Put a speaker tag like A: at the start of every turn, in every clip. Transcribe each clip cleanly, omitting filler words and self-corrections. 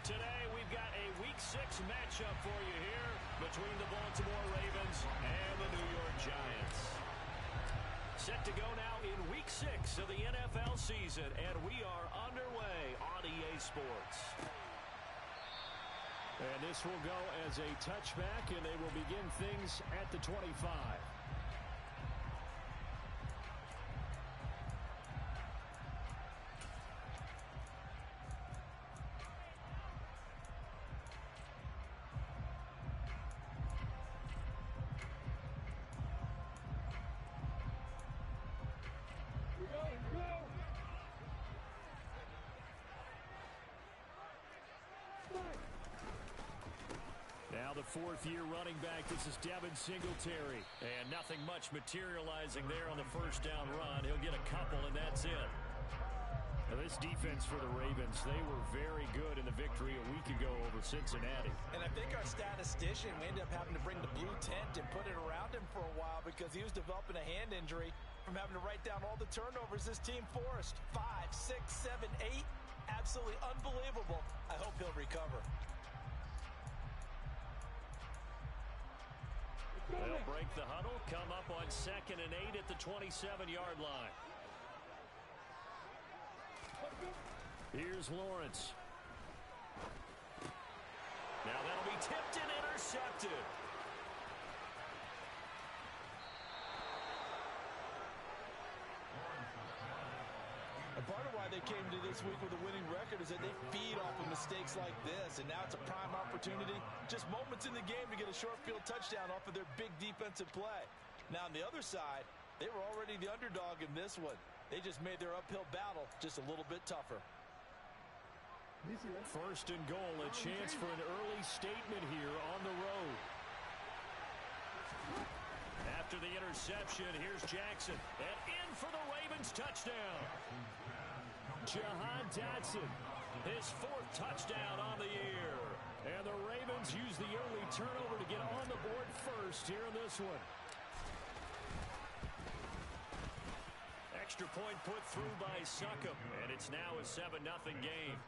A: Today, we've got a Week 6 matchup for you here between the Baltimore Ravens and the New York Giants. Set to go now in Week 6 of the NFL season, and we are underway on EA Sports. And this will go as a touchback, and they will begin things at the 25. Now the fourth-year running back, this is Devin Singletary. And nothing much materializing there on the first down run. He'll get a couple, and that's it. Now this defense for the Ravens, they were very good in the victory a week ago over Cincinnati.
B: And I think our statistician, we ended up having to bring the blue tent and put it around him for a while because he was developing a hand injury from having to write down all the turnovers this team forced. 5, 6, 7, 8. Absolutely unbelievable. I hope he'll recover.
A: They'll break the huddle, come up on 2nd and 8 at the 27-yard line. Here's Lawrence. Now that'll be tipped and intercepted.
B: And part of why they came to this week with a winning record is that they feed off of mistakes like this, and now it's a prime opportunity, just moments in the game to get a short field touchdown off of their big defensive play. Now on the other side, they were already the underdog in this one. They just made their uphill battle just a little bit tougher.
A: First and goal, a chance for an early statement here on the road. After the interception, here's Jackson. And in for the Ravens touchdown. Jahan Dotson, his 4th touchdown on the year. And the Ravens use the early turnover to get on the board first here in this one. Extra point put through by Succop. And it's now a 7-0 game.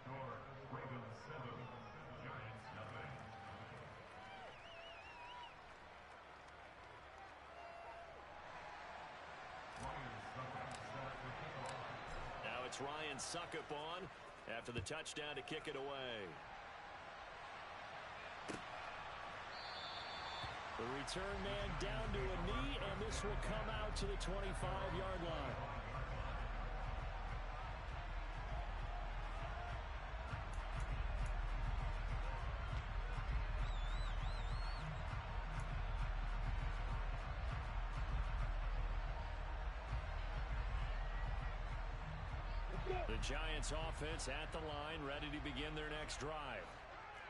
A: Now it's Ryan Succop on after the touchdown to kick it away. The return man down to a knee, and this will come out to the 25-yard line. The Giants offense at the line, ready to begin their next drive.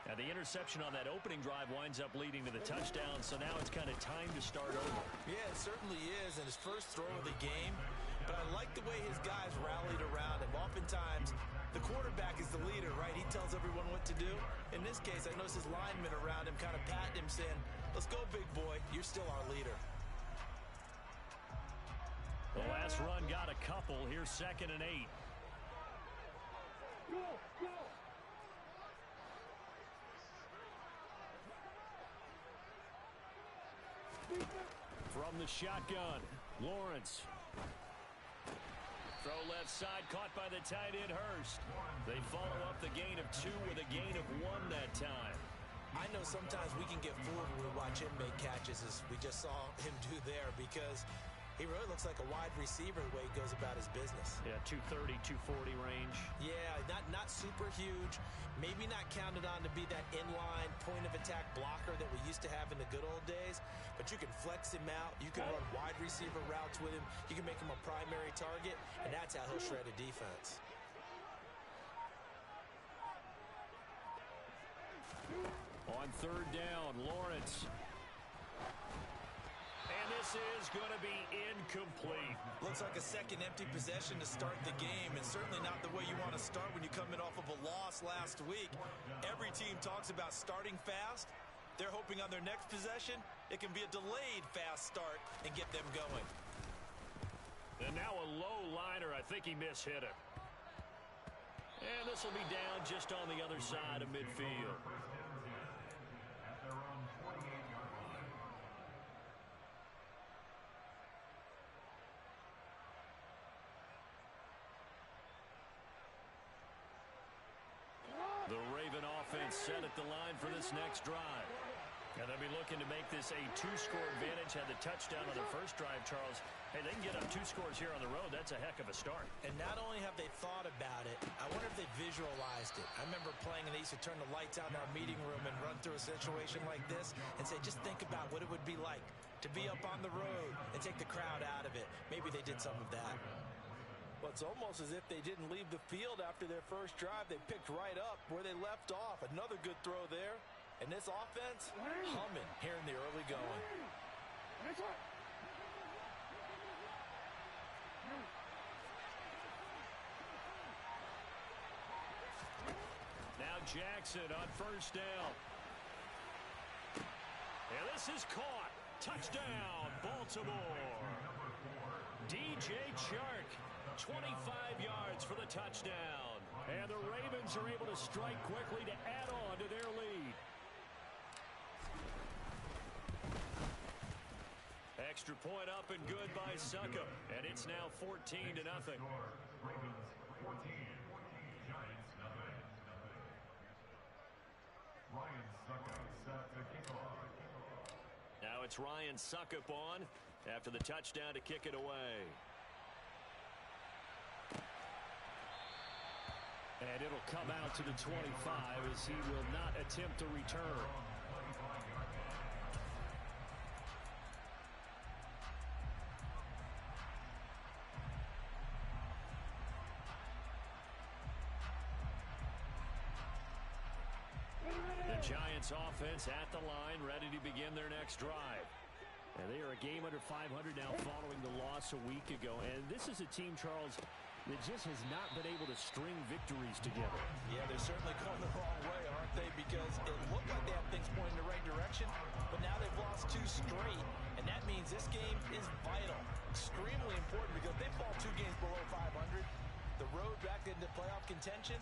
A: Now the interception on that opening drive winds up leading to the touchdown, so now it's kind of time to start over.
B: Yeah, it certainly is, and his first throw of the game. But I like the way his guys rallied around him. Oftentimes, the quarterback is the leader, right? He tells everyone what to do. In this case, I noticed his linemen around him kind of patting him, saying, "Let's go, big boy. You're still our leader."
A: The last run got a couple. Here's 2nd and 8.
C: Go, go.
A: From the shotgun, Lawrence. Throw left side, caught by the tight end, Hurst. They follow up the gain of 2 with a gain of 1 that time.
B: I know sometimes we can get fooled when we watch him make catches, as we just saw him do there, because he really looks like a wide receiver the way he goes about his business.
A: Yeah, 230, 240 range.
B: Yeah, not super huge. Maybe not counted on to be that inline point-of-attack blocker that we used to have in the good old days. But you can flex him out. You can run wide receiver routes with him. You can make him a primary target, and that's how he'll shred a defense.
A: On 3rd down, Lawrence. And this is going to be incomplete.
B: Looks like a second empty possession to start the game, and certainly not the way you want to start when you're coming off of a loss last week. Every team talks about starting fast. They're hoping on their next possession, it can be a delayed fast start and get them going.
A: And now a low liner. I think he mishit it. And this will be down just on the other side of midfield. The Raven offense set at the line for this next drive. And they'll be looking to make this a two-score advantage. Had the touchdown on their first drive, Charles. Hey, they can get up 2 scores here on the road. That's a heck of a start.
B: And not only have they thought about it, I wonder if they visualized it. I remember playing, and they used to turn the lights out in our meeting room and run through a situation like this and say, just think about what it would be like to be up on the road and take the crowd out of it. Maybe they did some of that. Well, it's almost as if they didn't leave the field after their first drive. They picked right up where they left off. Another good throw there. And this offense, humming here in the early going.
A: Now Jackson on first down. And this is caught. Touchdown, Baltimore. DJ Chark, 25 yards for the touchdown. And the Ravens are able to strike quickly to add on to their lead. Extra point up and good by Suckup. And it's now 14-0. Now it's Ryan Suckup on after the touchdown to kick it away. And it'll come out to the 25 as he will not attempt to return. The Giants offense at the line, ready to begin their next drive. And they are a game under 500 now following the loss a week ago. And this is a team, Charles, that just has not been able to string victories together.
B: Yeah, they're certainly going the wrong way, aren't they? Because it looked like they have things pointing in the right direction, but now they've lost 2 straight, and that means this game is vital, extremely important, because if they fall 2 games below 500, the road back into playoff contention,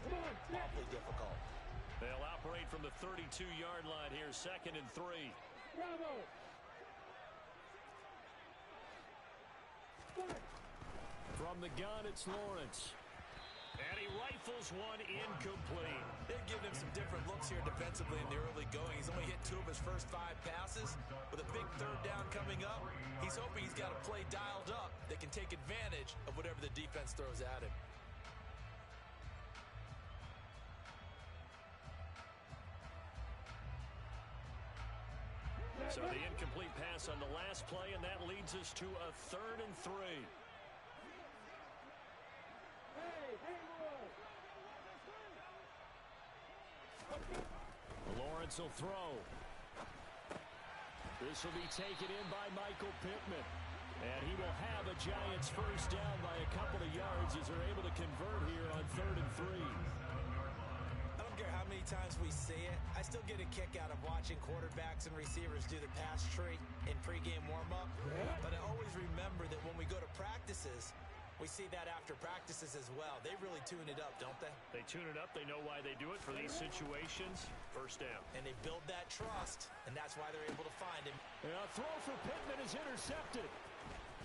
B: awfully difficult.
A: They'll operate from the 32-yard line here, 2nd and 3.
C: Bravo.
A: From the gun, it's Lawrence. And he rifles one incomplete.
B: They're giving him some different looks here defensively in the early going. He's only hit 2 of his first 5 passes. With a big 3rd down coming up, he's hoping he's got a play dialed up that can take advantage of whatever the defense throws at him.
A: So the incomplete pass on the last play, and that leads us to a 3rd and 3. Lawrence will throw. This will be taken in by Michael Pittman. And he will have a Giants first down by a couple of yards as they're able to convert here on 3rd and 3.
B: I don't care how many times we say it, I still get a kick out of watching quarterbacks and receivers do the pass tree in pregame warm-up. But I always remember that when we go to practices, we see that after practices as well. They really tune it up, don't they?
A: They tune it up. They know why they do it for these situations. First down.
B: And they build that trust, and that's why they're able to find him.
A: And a throw for Pittman is intercepted.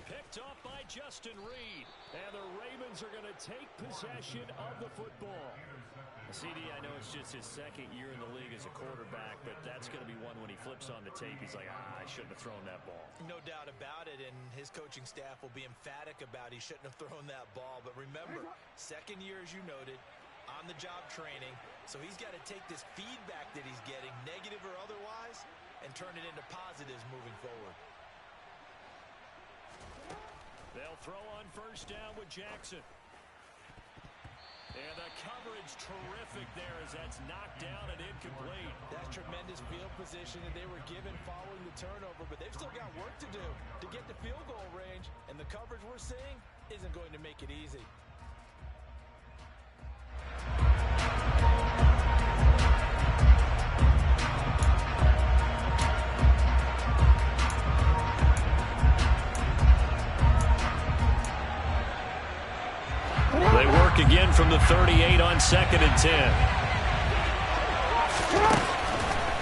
A: Picked off by Justin Reed. And the Ravens are going to take possession of the football. CD, I know it's just his 2nd year in the league as a quarterback, but that's going to be one when he flips on the tape. He's like, I shouldn't have thrown that ball.
B: No doubt about it, and his coaching staff will be emphatic about he shouldn't have thrown that ball. But remember, 2nd year, as you noted, on-the-job training. So he's got to take this feedback that he's getting, negative or otherwise, and turn it into positives moving forward.
A: They'll throw on first down with Jackson. And the coverage terrific there as that's knocked down and incomplete.
B: That's tremendous field position that they were given following the turnover, but they've still got work to do to get the field goal range, and the coverage we're seeing isn't going to make it easy.
A: They work again from the 38 on on 2nd and 10.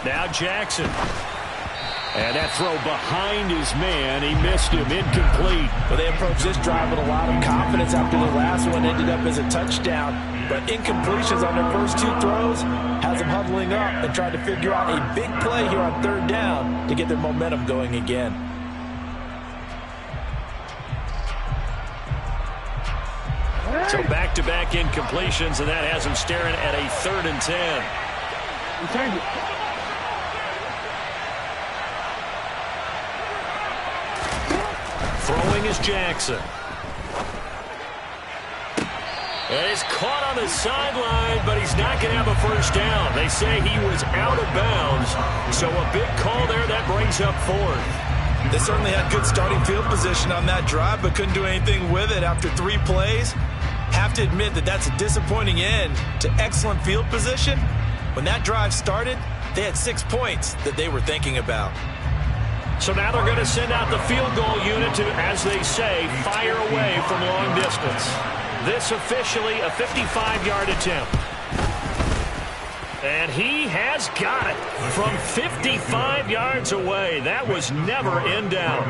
A: Now Jackson. And that throw behind his man. He missed him. Incomplete.
B: Well, they approached this drive with a lot of confidence after the last one ended up as a touchdown. But incompletions on their first 2 throws has them huddling up and trying to figure out a big play here on 3rd down to get their momentum going again.
A: So back-to-back incompletions, and that has them staring at a 3rd and 10. Throwing is Jackson. And he's caught on the sideline, but he's not going to have a first down. They say he was out of bounds. So a big call there that brings up 4th.
B: They certainly had good starting field position on that drive, but couldn't do anything with it after 3 plays. Have to admit that that's a disappointing end to excellent field position. When that drive started, they had 6 points that they were thinking about.
A: So now they're going to send out the field goal unit to, as they say, fire away from long distance. This officially a 55-yard attempt. And he has got it from 55 yards away. That was never in doubt.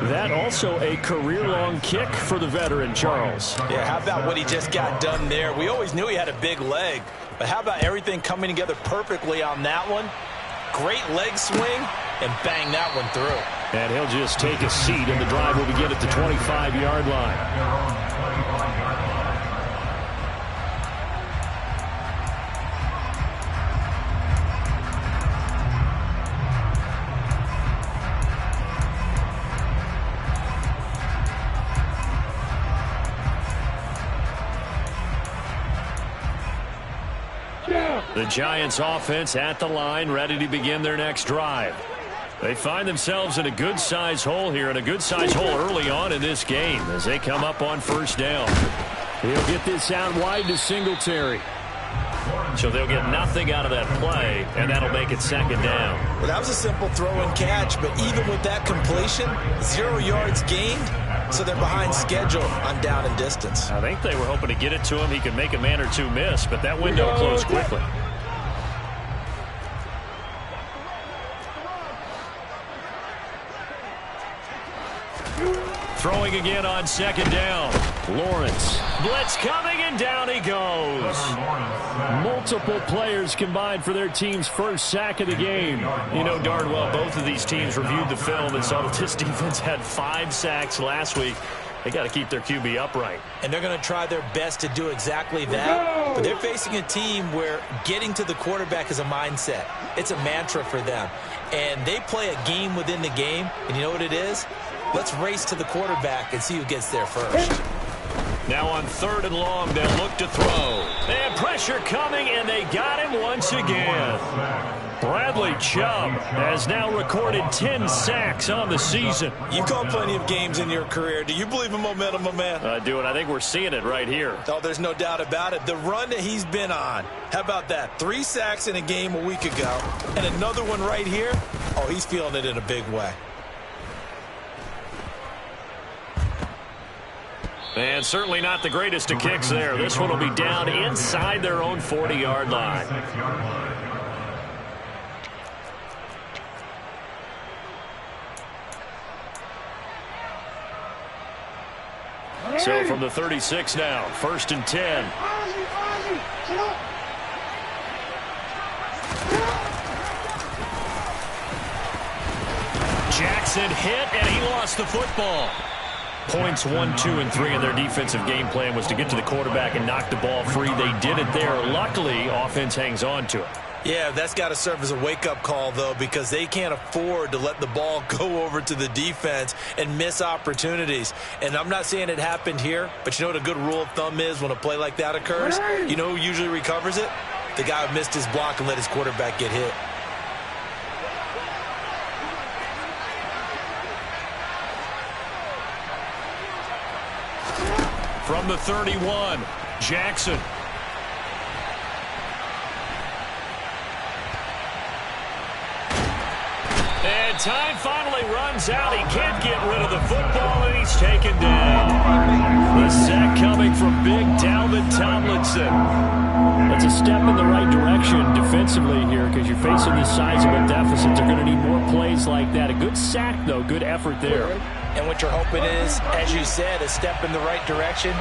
A: That also a career-long kick for the veteran, Charles.
B: Yeah, how about what he just got done there? We always knew he had a big leg, but how about everything coming together perfectly on that one? Great leg swing, and bang that one through.
A: And he'll just take a seat, and the drive will begin at the 25-yard line. The Giants offense at the line, ready to begin their next drive. They find themselves in a good-sized hole here, and a good-sized hole early on in this game as they come up on 1st down. He'll get this out wide to Singletary. So they'll get nothing out of that play, and that'll make it 2nd down.
B: Well, that was a simple throw and catch, but even with that completion, 0 yards gained, so they're behind schedule on down and distance.
A: I think they were hoping to get it to him. He could make a man or 2 miss, but that window closed quickly. Throwing again on 2nd down. Lawrence. Blitz coming, and down he goes. Multiple players combined for their team's first sack of the game. You know darn well both of these teams reviewed the film and saw that this defense had 5 sacks last week. They got to keep their QB upright.
B: And they're going to try their best to do exactly that. But they're facing a team where getting to the quarterback is a mindset. It's a mantra for them. And they play a game within the game. And you know what it is? Let's race to the quarterback and see who gets there first.
A: Now on 3rd and long, they'll look to throw. And pressure coming, and they got him once again. Bradley Chubb has now recorded 10 sacks on the season.
B: You've called plenty of games in your career. Do you believe in momentum, my man?
A: I do, and I think we're seeing it right here.
B: Oh, there's no doubt about it. The run that he's been on. How about that? 3 sacks in a game a week ago, and another one right here. Oh, he's feeling it in a big way.
A: And certainly not the greatest of kicks there. This one will be down inside their own 40-yard line. So from the 36 now, 1st and 10. Jackson hit, and he lost the football. Points 1, 2, and 3 in their defensive game plan was to get to the quarterback and knock the ball free. They did it there. Luckily, offense hangs on to it.
B: Yeah, that's got to serve as a wake-up call, though, because they can't afford to let the ball go over to the defense and miss opportunities. And I'm not saying it happened here, but you know what a good rule of thumb is when a play like that occurs? You know who usually recovers it? The guy who missed his block and let his quarterback get hit.
A: From the 31, Jackson. And time finally runs out. He can't get rid of the football, and he's taken down. The sack coming from big Dalvin Tomlinson. It's a step in the right direction defensively here because you're facing this sizable deficit. They're going to need more plays like that. A good sack, though. Good effort there.
B: And what you're hoping is, as you said, a step in the right direction,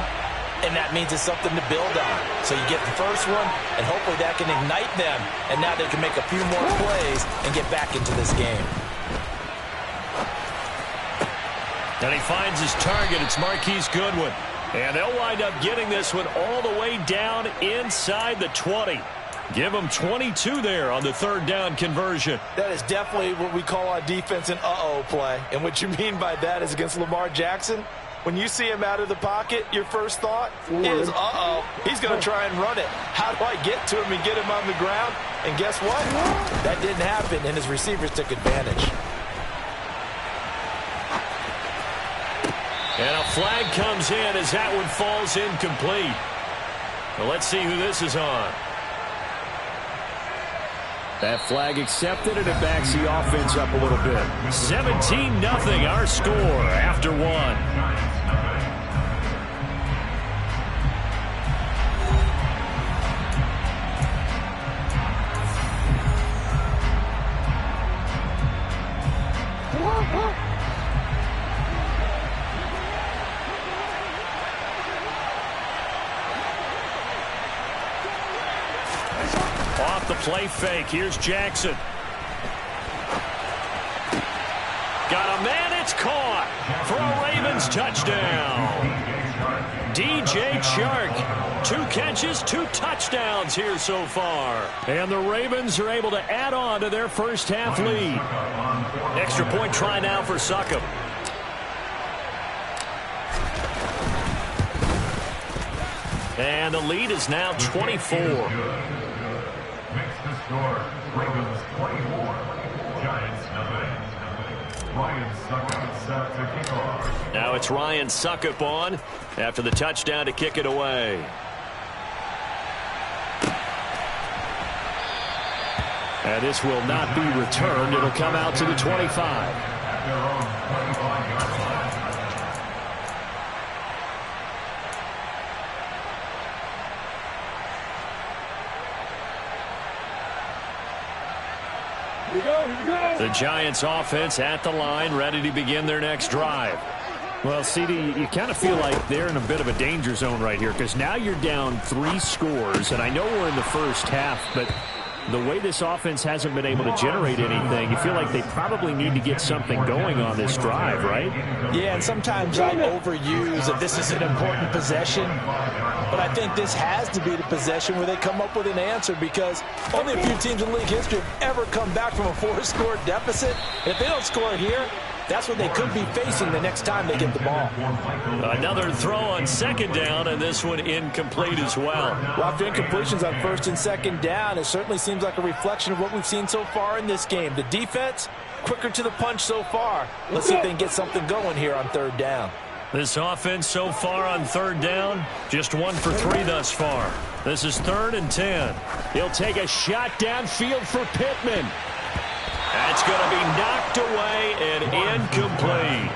B: and that means it's something to build on. So you get the first one, and hopefully that can ignite them, and now they can make a few more plays and get back into this game.
A: And he finds his target. It's Marquise Goodwin. And they'll wind up getting this one all the way down inside the 20. Give them 22 there on the third down conversion.
B: That is definitely what we call on defense an uh-oh play. And what you mean by that is against Lamar Jackson, when you see him out of the pocket, your first thought is, uh-oh, he's going to try and run it. How do I get to him and get him on the ground? And guess what? That didn't happen, and his receivers took advantage.
A: And a flag comes in as that one falls incomplete. Well, let's see who this is on. That flag accepted, and it backs the offense up a little bit. 17-0 our score after one. Off the play fake. Here's Jackson. Got a man. It's caught for a Ravens touchdown. DJ Chark. 2 catches, 2 touchdowns here so far. And the Ravens are able to add on to their first half lead. Extra point try now for Succop. And the lead is now 24.
C: Score, Ravens 24, Giants nothing. Ryan Succop set to kick off.
A: Now it's Ryan Succop on after the touchdown to kick it away. And this will not be returned. It'll come out to the 25.
C: At their own 25-yard line.
A: The Giants offense at the line, ready to begin their next drive. Well, CD, you kind of feel like they're in a bit of a danger zone right here because now you're down 3 scores, and I know we're in the first half, but the way this offense hasn't been able to generate anything, you feel like they probably need to get something going on this drive, right?
B: Yeah, and sometimes I overuse that this is an important possession, but I think this has to be the possession where they come up with an answer because only a few teams in league history have ever come back from a 4-score deficit. And if they don't score here, that's what they could be facing the next time they get the ball.
A: Another throw on second down, and this one incomplete as well.
B: Well, after incompletions on first and second down, it certainly seems like a reflection of what we've seen so far in this game. The defense, quicker to the punch so far. Let's see if they can get something going here on third down.
A: This offense so far on third down, just 1 for 3 thus far. This is 3rd and 10. He'll take a shot downfield for Pittman. That's going to be knocked away and incomplete.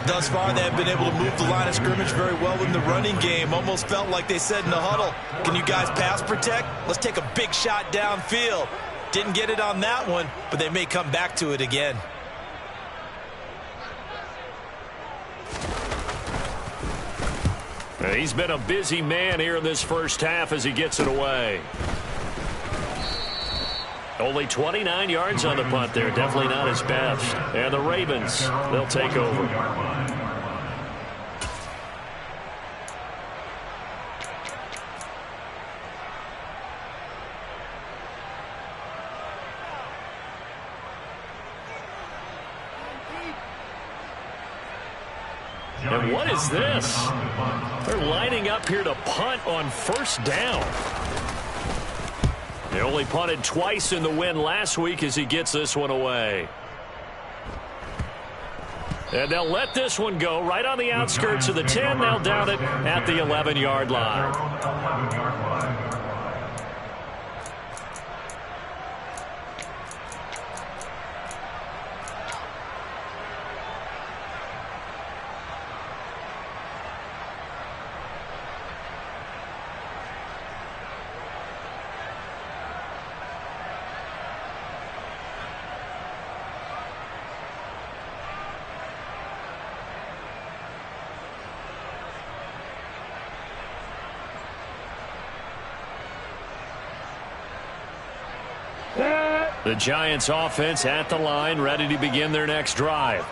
B: Thus far, they have been able to move the line of scrimmage very well in the running game. Almost felt like they said in the huddle, can you guys pass protect? Let's take a big shot downfield. Didn't get it on that one, but they may come back to it again.
A: He's been a busy man here in this first half as he gets it away. Only 29 yards on the punt there. Definitely not his best. And the Ravens, they'll take over. And what is this? They're lining up here to punt on first down. They only punted twice in the win last week as he gets this one away. And they'll let this one go right on the outskirts of the 10. They'll down it at the 11-yard line. The Giants offense at the line, ready to begin their next drive.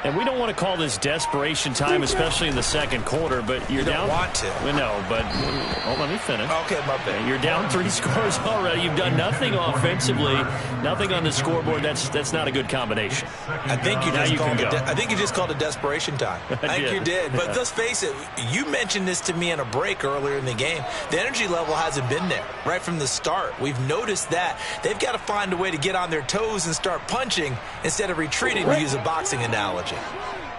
A: And we don't want to call this desperation time, especially in the second quarter, but you're down.
B: You don't want to.
A: We know, but let me finish.
B: Okay, my bad.
A: You're down 3 scores already. You've done nothing offensively, nothing on the scoreboard. That's not a good combination.
B: I think you just called it desperation time. I think you did. But let's face it, you mentioned this to me in a break earlier in the game. The energy level hasn't been there right from the start. We've noticed that. They've got to find a way to get on their toes and start punching instead of retreating, to use a boxing analogy.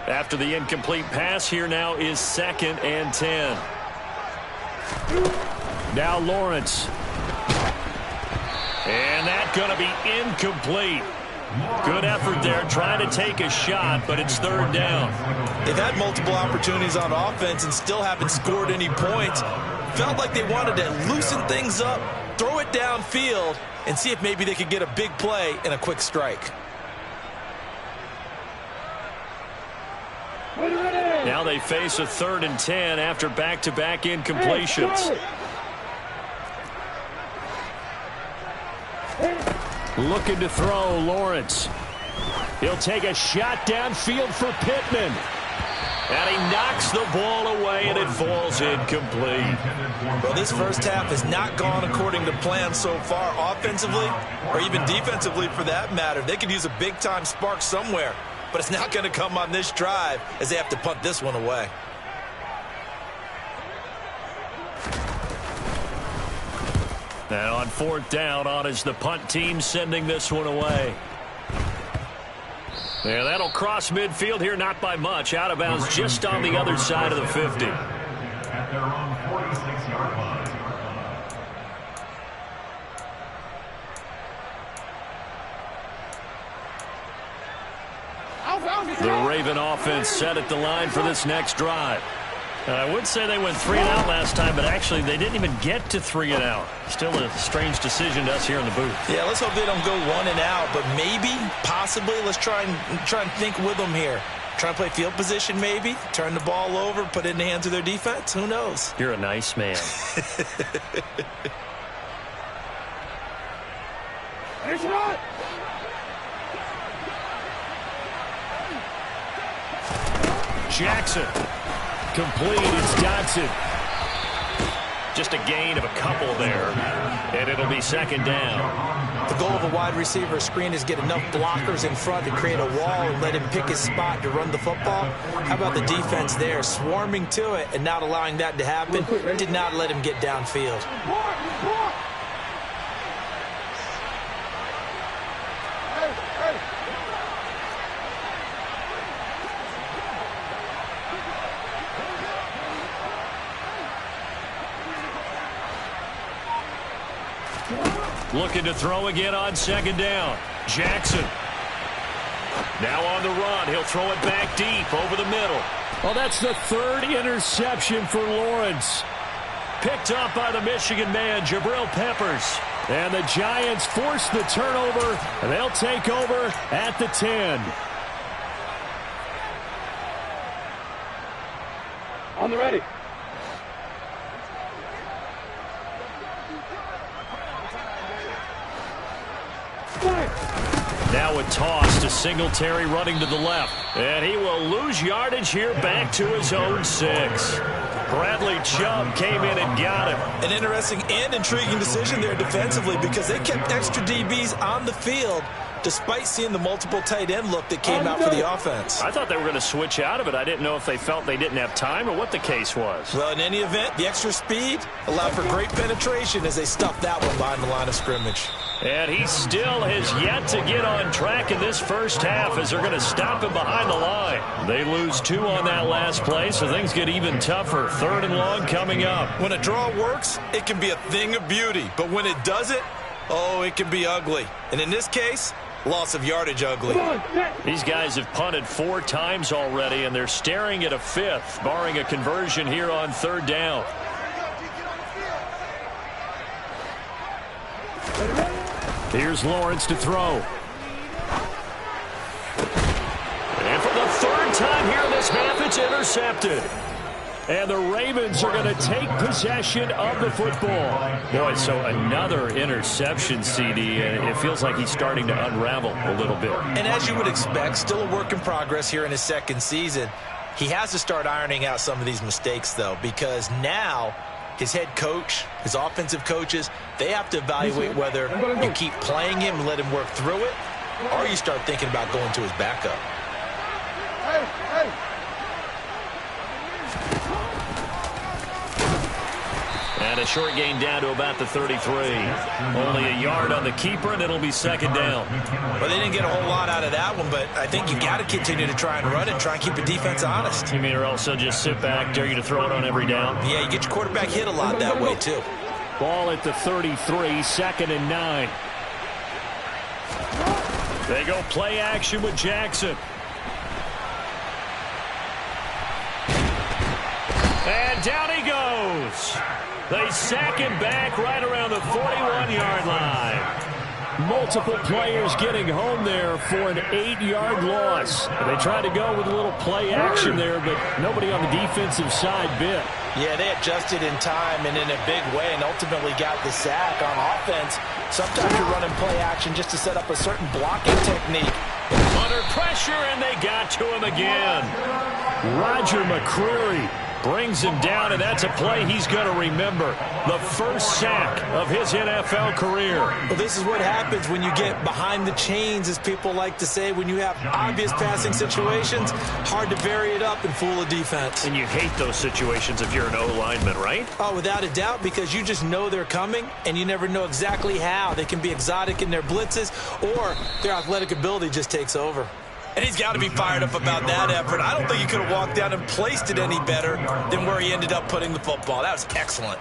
A: After the incomplete pass, here now is 2nd and 10. Now Lawrence. And that's going to be incomplete. Good effort there, trying to take a shot, but it's 3rd down.
B: They've had multiple opportunities on offense and still haven't scored any points. Felt like they wanted to loosen things up, throw it downfield, and see if maybe they could get a big play and a quick strike.
A: Now they face a 3rd and 10 after back-to-back incompletions. Looking to throw, Lawrence. He'll take a shot downfield for Pittman. And he knocks the ball away, and it falls incomplete.
B: Well, this first half has not gone according to plan so far, offensively or even defensively for that matter. They could use a big-time spark somewhere, but it's not going to come on this drive as they have to punt this one away.
A: And on 4th down, on is the punt team sending this one away. Yeah, that'll cross midfield here, not by much. Out of bounds just on the other side of the 50.
C: At their own 46-yard line.
A: The Raven offense set at the line for this next drive. I would say they went 3 and out last time, but actually they didn't even get to 3 and out. Still a strange decision to us here in the booth.
B: Yeah, let's hope they don't go 1 and out, but maybe, possibly, let's try and think with them here. Try and play field position maybe, turn the ball over, put it in the hands of their defense. Who knows?
A: You're a nice man. Jackson. Complete. It's Dodson. Just a gain of a couple there, and it'll be 2nd down.
B: The goal of a wide receiver screen is get enough blockers in front to create a wall and let him pick his spot to run the football. How about the defense there, swarming to it and not allowing that to happen? Did not let him get downfield.
A: Looking to throw again on 2nd down. Jackson. Now on the run. He'll throw it back deep over the middle. Oh, that's the 3rd interception for Lawrence. Picked up by the Michigan man, Jabril Peppers. And the Giants force the turnover, and they'll take over at the 10.
D: On the ready.
A: Now a toss to Singletary running to the left. And he will lose yardage here back to his own 6. Bradley Chubb came in and got him.
B: An interesting and intriguing decision there defensively because they kept extra DBs on the field despite seeing the multiple tight end look that came out for the offense.
A: I thought they were going to switch out of it. I didn't know if they felt they didn't have time or what the case was.
B: Well, in any event, the extra speed allowed for great penetration as they stuffed that one behind the line of scrimmage.
A: And he still has yet to get on track in this first half as they're going to stop him behind the line. They lose 2 on that last play, so things get even tougher. 3rd and long coming up.
B: When a draw works, it can be a thing of beauty. But when it doesn't, oh, it can be ugly. And in this case, loss of yardage ugly.
A: These guys have punted 4 times already, and they're staring at a 5th, barring a conversion here on 3rd down. Here's Lawrence to throw. And for the 3rd time here in this half, it's intercepted. And the Ravens are going to take possession of the football. Boy, so another interception, CD, and it feels like he's starting to unravel a little bit.
B: And as you would expect, still a work in progress here in his second season. He has to start ironing out some of these mistakes, though, because now his head coach, his offensive coaches, they have to evaluate whether you keep playing him and let him work through it, or you start thinking about going to his backup.
A: And a short gain down to about the 33. Only a yard on the keeper, and it'll be second down.
B: Well, they didn't get a whole lot out of that one, but I think you got to continue to try and run it, try and keep the defense honest.
A: You mean or also just sit back, dare you to throw it on every down?
B: Yeah, you get your quarterback hit a lot that way, too.
A: Ball at the 33, second and 9. They go play action with Jackson. And down he goes. They sack him back right around the 41-yard line. Multiple players getting home there for an 8-yard loss. They tried to go with a little play action there, but nobody on the defensive side bit.
B: Yeah, they adjusted in time and in a big way and ultimately got the sack. On offense, sometimes you're running play action just to set up a certain blocking technique.
A: Under pressure, and they got to him again. Roger McCreary brings him down, and that's a play he's going to remember. The first sack of his NFL career.
B: Well, this is what happens when you get behind the chains, as people like to say. When you have obvious passing situations, hard to vary it up and fool a defense.
A: And you hate those situations if you're an O-lineman, right?
B: Oh, without a doubt, because you just know they're coming, and you never know exactly how. They can be exotic in their blitzes, or their athletic ability just takes over. And he's got to be fired up about that effort. I don't think he could have walked down and placed it any better than where he ended up putting the football. That was excellent.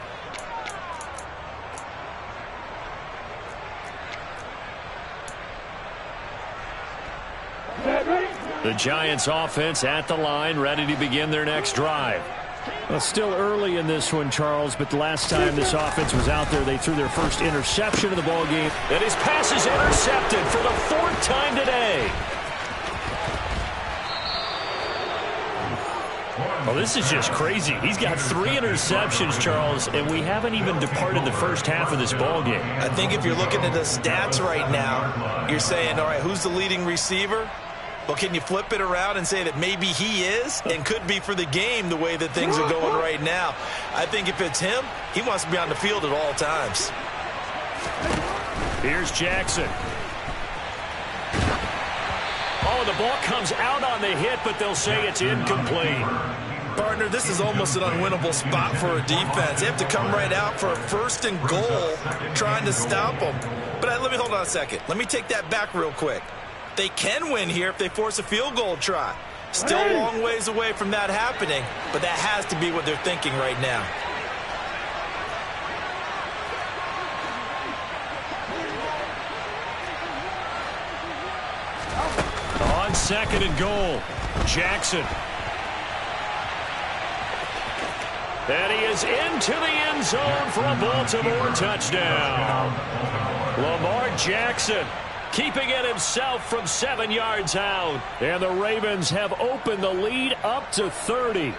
A: The Giants offense at the line, ready to begin their next drive. Well, still early in this one, Charles, but the last time this offense was out there, they threw their first interception of the ball game. And his pass is intercepted for the 4th time today. Well, this is just crazy. He's got 3 interceptions, Charles, and we haven't even departed the first half of this ball game.
B: I think if you're looking at the stats right now, you're saying, all right, who's the leading receiver? Well, can you flip it around and say that maybe he is and could be for the game the way that things are going right now? I think if it's him, he wants to be on the field at all times.
A: Here's Jackson. Oh, the ball comes out on the hit, but they'll say it's incomplete.
B: Partner, this is almost an unwinnable spot for a defense. They have to come right out for a 1st and goal trying to stop them. But let me hold on a second. Let me take that back real quick. They can win here if they force a field goal try. Still a long ways away from that happening, but that has to be what they're thinking right now.
A: On 2nd and goal, Jackson. And he is into the end zone for a Baltimore touchdown. Lamar Jackson keeping it himself from 7 yards out. And the Ravens have opened the lead up to 30.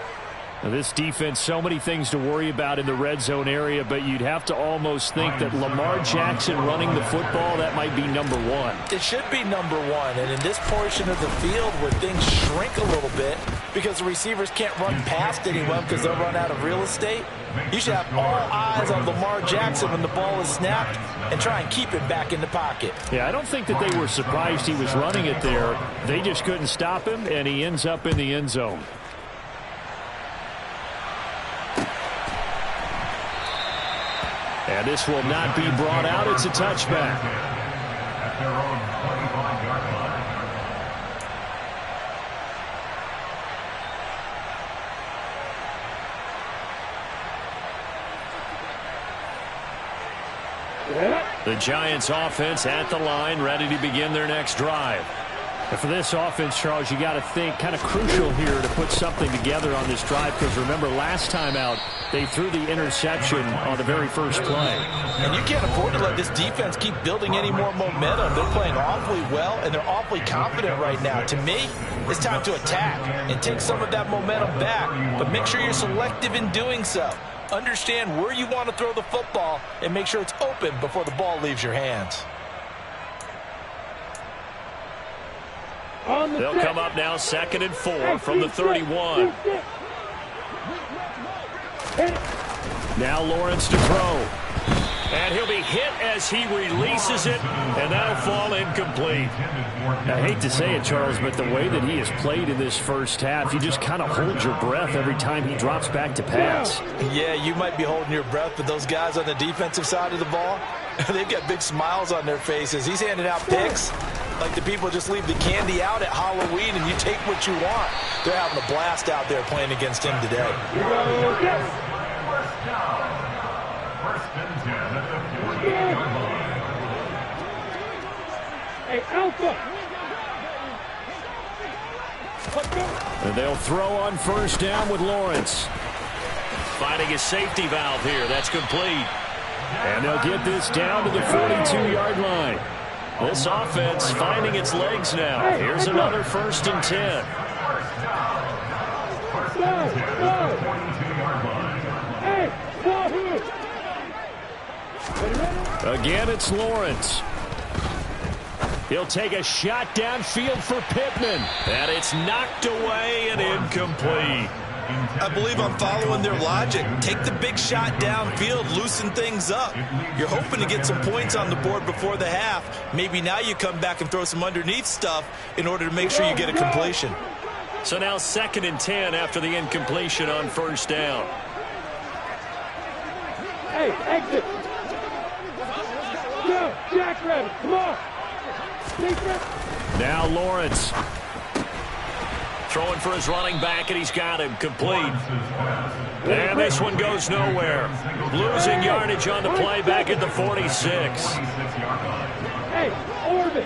A: Now, this defense, so many things to worry about in the red zone area, but you'd have to almost think that Lamar Jackson running the football, that might be number 1.
B: It should be number 1, and in this portion of the field where things shrink a little bit because the receivers can't run past anyone because they'll run out of real estate, you should have all eyes on Lamar Jackson when the ball is snapped and try and keep it back in the pocket.
A: Yeah, I don't think that they were surprised he was running it there. They just couldn't stop him, and he ends up in the end zone. And this will not be brought out. It's a touchback.
C: At their own 25-yard line.
A: The Giants offense at the line, ready to begin their next drive. And for this offense, Charles, you got to think kind of crucial here to put something together on this drive, because remember last time out they threw the interception on the very first play.
B: And you can't afford to let this defense keep building any more momentum. They're playing awfully well, and they're awfully confident right now. To me, it's time to attack and take some of that momentum back, but make sure you're selective in doing so. Understand where you want to throw the football and make sure it's open before the ball leaves your hands.
A: They'll come up now 2nd and 4 from the 31. Now Lawrence to throw. And he'll be hit as he releases it, and that'll fall incomplete. I hate to say it, Charles, but the way that he has played in this first half, you just kind of hold your breath every time he drops back to pass.
B: Yeah, you might be holding your breath, but those guys on the defensive side of the ball, they've got big smiles on their faces. He's handing out picks like the people just leave the candy out at Halloween and you take what you want. They're having a blast out there playing against him today.
D: Hey, Alpha!
A: And they'll throw on 1st down with Lawrence. Finding a safety valve here. That's complete. And they'll get this down to the 42-yard line. This offense finding its legs now. Here's another 1st and 10. Again, it's Lawrence. He'll take a shot downfield for Pittman. And it's knocked away and incomplete.
B: I believe I'm following their logic. Take the big shot downfield, loosen things up. You're hoping to get some points on the board before the half. Maybe now you come back and throw some underneath stuff in order to make sure you get a completion.
A: So now 2nd and 10 after the incompletion on 1st down.
D: Hey, exit! Go, Jackrabbit, come on!
A: Now Lawrence. Throwing for his running back, and he's got him complete. And this one goes nowhere. Losing yardage on the play back at the 46.
D: Hey, Orbit.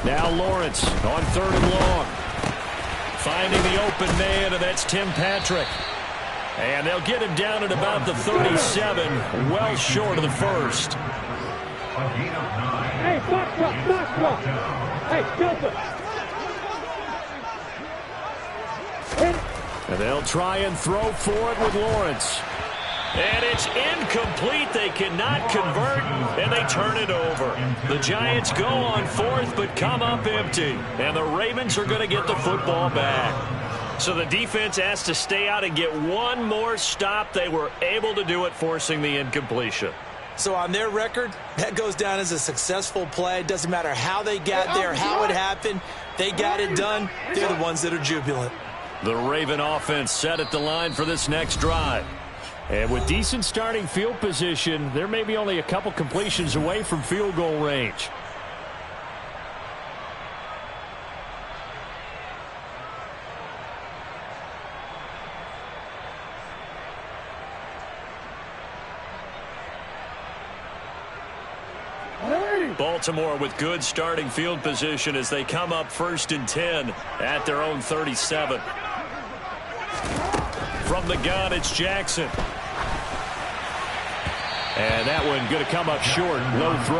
A: Now Lawrence on 3rd and long. Finding the open man, and that's Tim Patrick. And they'll get him down at about the 37, well short of the 1st.
D: Hey, box. Hey, Delta.
A: And they'll try and throw for it with Lawrence. And it's incomplete. They cannot convert, and they turn it over. The Giants go on 4th, but come up empty. And the Ravens are going to get the football back. So the defense has to stay out and get one more stop. They were able to do it, forcing the incompletion.
B: So on their record, that goes down as a successful play. Doesn't matter how they got there, how it happened. They got it done. They're the ones that are jubilant.
A: The Raven offense set at the line for this next drive. And with decent starting field position, they're maybe only a couple completions away from field goal range. Baltimore with good starting field position as they come up 1st and 10 at their own 37. From the gun, it's Jackson. And that one going to come up short. Low throw.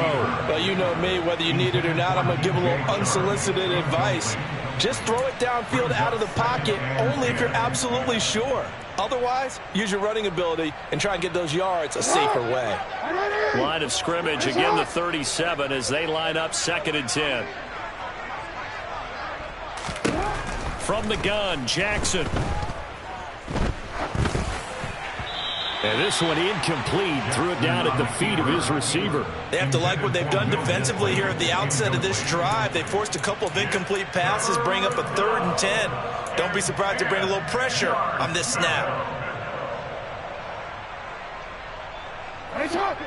B: Well, you know me. Whether you need it or not, I'm going to give a little unsolicited advice. Just throw it downfield out of the pocket only if you're absolutely sure. Otherwise, use your running ability and try and get those yards a safer way.
A: Line of scrimmage, again the 37 as they line up 2nd and 10. From the gun, Jackson. And this one incomplete. Threw it down at the feet of his receiver.
B: They have to like what they've done defensively here at the outset of this drive. They forced a couple of incomplete passes, bring up a 3rd and 10. Don't be surprised to bring a little pressure on this snap.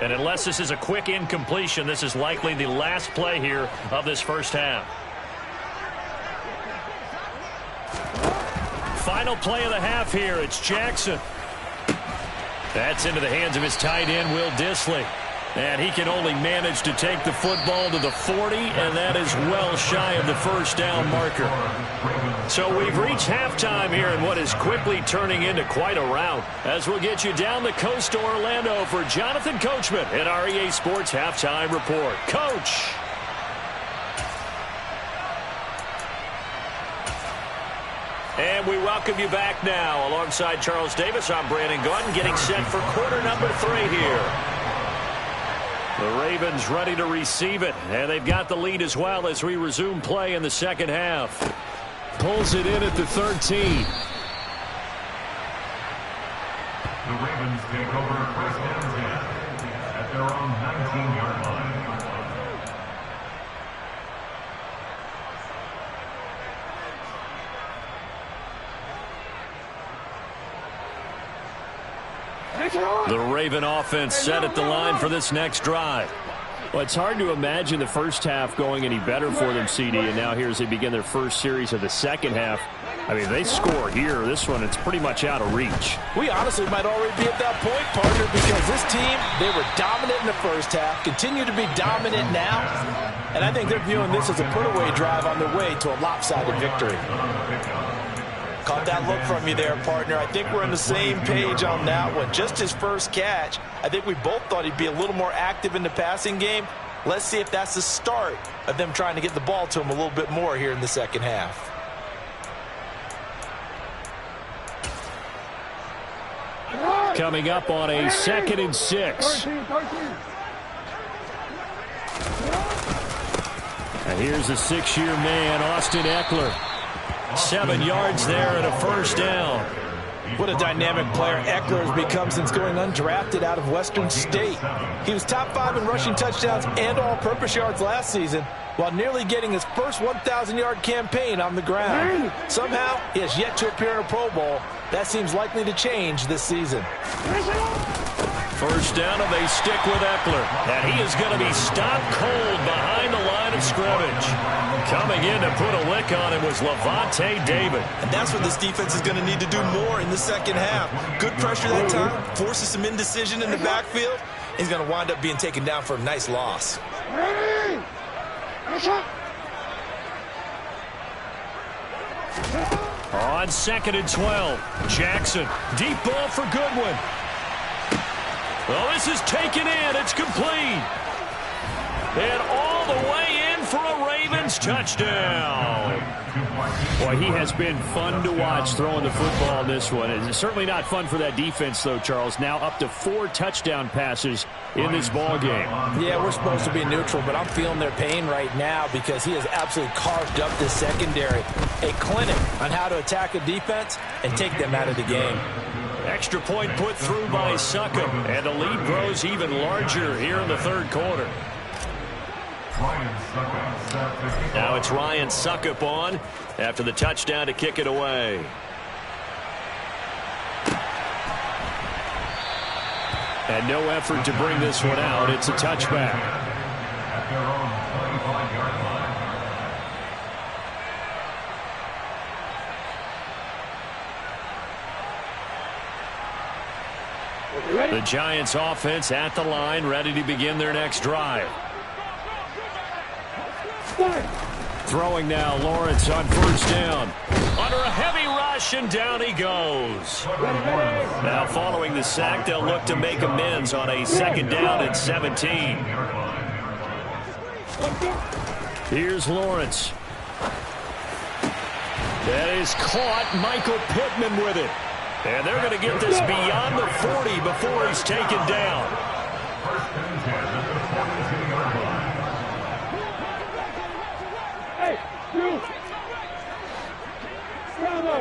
A: And unless this is a quick incompletion, this is likely the last play here of this first half. Final play of the half here. It's Jackson. That's into the hands of his tight end, Will Dissly. And he can only manage to take the football to the 40, and that is well shy of the first down marker. So we've reached halftime here in what is quickly turning into quite a rout. As we'll get you down the coast to Orlando for Jonathan Coachman at our EA Sports Halftime Report. Coach! And we welcome you back now. Alongside Charles Davis, I'm Brandon Gaudin, getting set for quarter number 3 here. The Ravens ready to receive it, and they've got the lead as well as we resume play in the second half. Pulls it in at the 13.
C: The Ravens take over first and 10 at their own 19-yard line.
A: The Raven offense set at the line for this next drive.
E: Well, it's hard to imagine the first half going any better for them, CD, and now here as they begin their first series of the second half. I mean, they score here. This one, it's pretty much out of reach.
B: We honestly might already be at that point, partner, because this team, they were dominant in the first half, continue to be dominant now, and I think they're viewing this as a put-away drive on their way to a lopsided victory. Caught that look from you there, partner. I think we're on the same page on that one. Just his first catch, I think we both thought he'd be a little more active in the passing game. Let's see if that's the start of them trying to get the ball to him a little bit more here in the second half.
E: Coming up on a 2nd and 6. And here's a 6-year man, Austin Eckler. 7 yards there and a first down.
B: What a dynamic player Eckler has become since going undrafted out of Western State. He was top 5 in rushing touchdowns and all-purpose yards last season, while nearly getting his first 1,000-yard campaign on the ground. Somehow, he has yet to appear in a Pro Bowl. That seems likely to change this season.
A: First down, and they stick with Eckler. And he is going to be stopped cold behind the line of scrimmage. Coming in to put a lick on him was Levante David.
B: And that's what this defense is going to need to do more in the second half. Good pressure that time, forces some indecision in the backfield. He's going to wind up being taken down for a nice loss.
A: On 2nd and 12, Jackson. Deep ball for Goodwin. Well, this is taken in. It's complete. And all the way in for a Ravens touchdown.
E: Boy, he has been fun to watch throwing the football in this one. It's certainly not fun for that defense, though, Charles. Now up to 4 touchdown passes in this ball game.
B: Yeah, we're supposed to be neutral, but I'm feeling their pain right now because he has absolutely carved up the secondary. A clinic on how to attack a defense and take them out of the game.
A: Extra point put through by Succop, and the lead grows even larger here in the third quarter. Now it's Ryan Succop on after the touchdown to kick it away.
E: And no effort to bring this one out. It's a touchback.
C: At their own 25-yard line.
A: The Giants offense at the line, ready to begin their next drive.
E: Throwing now, Lawrence on first down.
A: Under a heavy rush, and down he goes. Now following the sack, they'll look to make amends on a 2nd down and 17.
E: Here's Lawrence.
A: That is caught. Michael Pittman with it. And they're going to get this beyond the 40 before he's taken down.
C: First and 10 at the 42-yard line.
D: Hey, you! Bravo!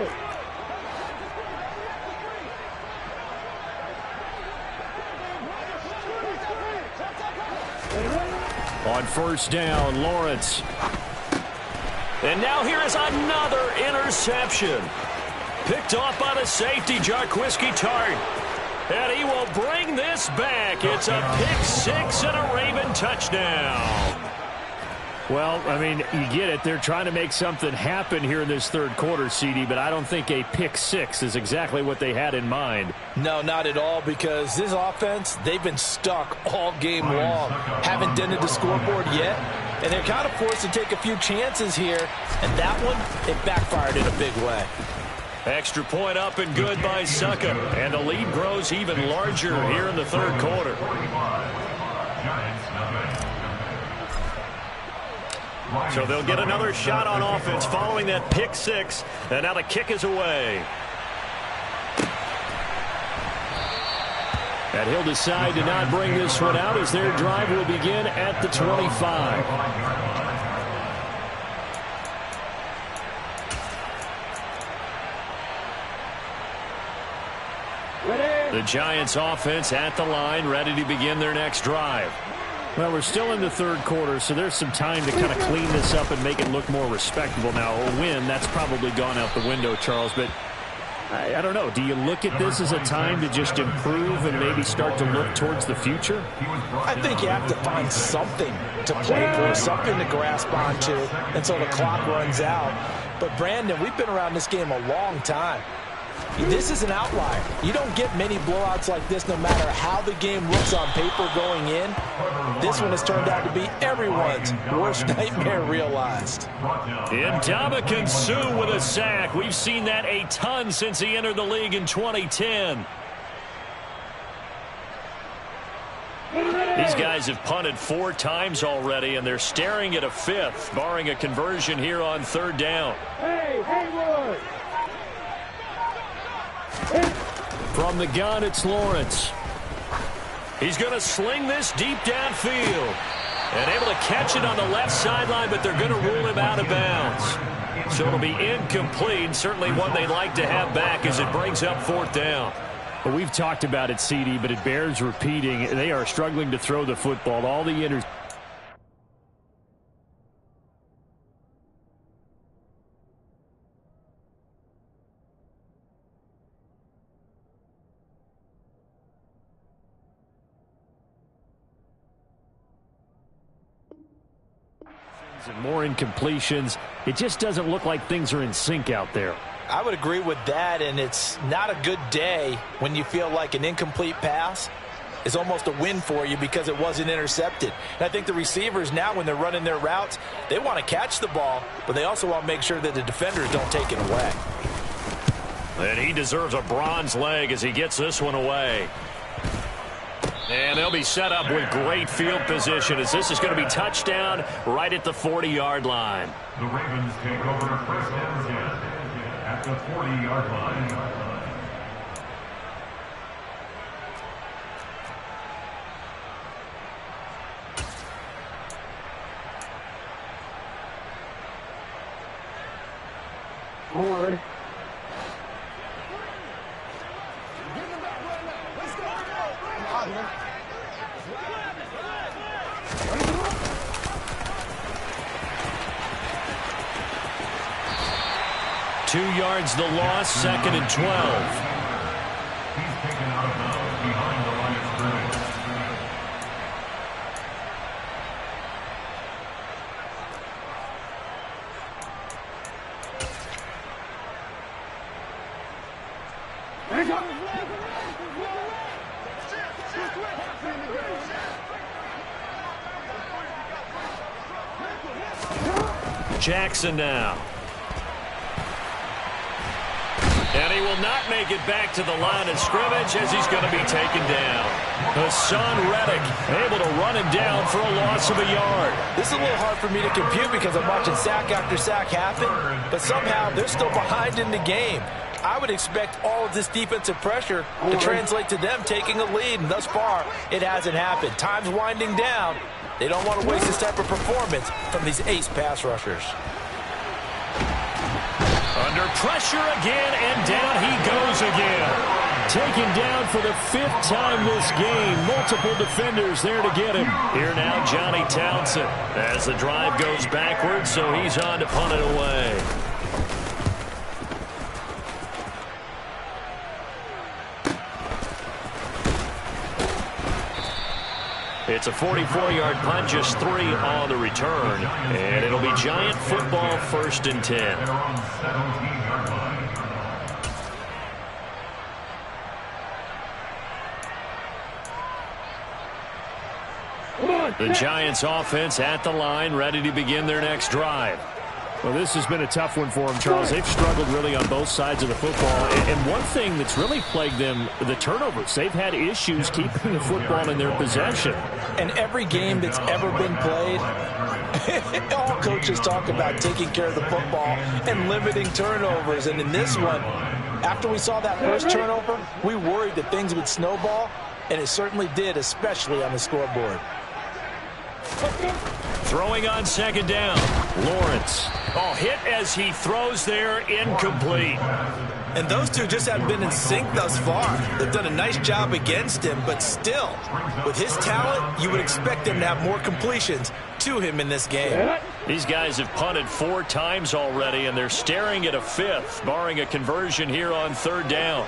E: On first down, Lawrence.
A: And now here is another interception. Picked off by the safety, Jarquiski Tart. And he will bring this back. It's a pick 6 and a Raven touchdown.
E: Well, I mean, you get it. They're trying to make something happen here in this third quarter, CD, but I don't think a pick six is exactly what they had in mind.
B: No, not at all, because this offense, they've been stuck all game long. Haven't dented the scoreboard yet, and they're kind of forced to take a few chances here, and that one, it backfired in a big way.
A: Extra point up and good by Succa. And the lead grows even larger here in the third quarter. So they'll get another shot on offense following that pick six. And now the kick is away. And he'll decide to not bring this one out as their drive will begin at the 25. The Giants offense at the line, ready to begin their next drive.
E: Well, we're still in the third quarter, so there's some time to kind of clean this up and make it look more respectable. Now, a win, that's probably gone out the window, Charles, but I don't know. Do you look at this as a time to just improve and maybe start to look towards the future?
B: I think you have to find something to play for, something to grasp onto until the clock runs out. But, Brandon, we've been around this game a long time. This is an outlier. You don't get many blowouts like this no matter how the game looks on paper going in. This one has turned out to be everyone's worst nightmare realized.
A: Ndamukong Suh with a sack. We've seen that a ton since he entered the league in 2010. These guys have punted 4 times already, and they're staring at a 5th, barring a conversion here on third down.
D: Hey, Haywood!
A: From the gun, it's Lawrence. He's going to sling this deep downfield. And able to catch it on the left sideline, but they're going to rule him out of bounds. So it'll be incomplete. Certainly one they'd like to have back as it brings up 4th down.
E: Well, we've talked about it, CD, but it bears repeating. They are struggling to throw the football. All the and more incompletions. It just doesn't look like things are in sync out there.
B: I would agree with that, and it's not a good day when you feel like an incomplete pass is almost a win for you because it wasn't intercepted. And I think the receivers now, when they're running their routes, they want to catch the ball, but they also want to make sure that the defenders don't take it away.
A: And he deserves a bronze leg as he gets this one away. And they'll be set up with great field position as this is going to be touchdown right at the 40-yard line.
C: The Ravens take over first and 10 at the 40-yard line.
D: Forward.
A: 2 yards the loss, 2nd and 12.
C: He's taken out of bounds behind the line of scrimmage.
A: Jackson now. And he will not make it back to the line of scrimmage as he's going to be taken down. Hassan Reddick able to run him down for a loss of a yard.
B: This is a little hard for me to compute because I'm watching sack after sack happen, but somehow they're still behind in the game. I would expect all of this defensive pressure to translate to them taking a lead, and thus far, it hasn't happened. Time's winding down. They don't want to waste this type of performance from these ace pass rushers.
A: Under pressure again, and down he goes again.
E: Taken down for the 5th time this game. Multiple defenders there to get him.
A: Here now, Johnny Townsend, as the drive goes backwards, so he's on to punt it away. It's a 44-yard punt, just 3 on the return. And it'll be Giant football, 1st and 10.
C: They're on 17-yard line.
A: The Giants offense at the line, ready to begin their next drive.
E: Well, this has been a tough one for them, Charles. They've struggled really on both sides of the football. And one thing that's really plagued them, the turnovers. They've had issues keeping the football in their possession.
B: And every game that's ever been played, all coaches talk about taking care of the football and limiting turnovers. And in this one, after we saw that first turnover, we worried that things would snowball, and it certainly did, especially on the scoreboard.
A: Throwing on 2nd down. Lawrence. Oh, hit as he throws there, incomplete.
B: And those two just haven't been in sync thus far. They've done a nice job against him, but still, with his talent, you would expect them to have more completions to him in this game.
A: These guys have punted 4 times already, and they're staring at a 5th, barring a conversion here on 3rd down.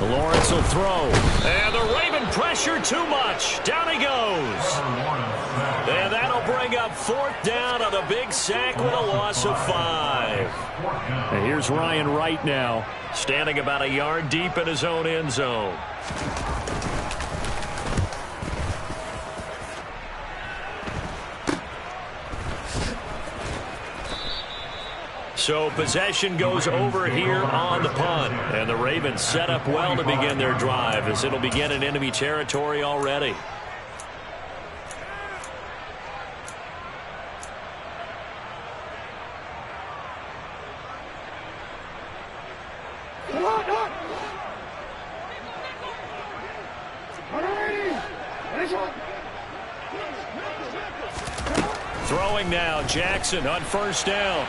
A: Lawrence will throw. And the Raven pressure too much. Down he goes. And that'll bring up 4th down on a big sack with a loss of 5.
E: And here's Ryan Wright now.
A: Standing about a yard deep in his own end zone. So possession goes over here on the punt. And the Ravens set up well to begin their drive as it'll begin in enemy territory already. Throwing now, Jackson on 1st down.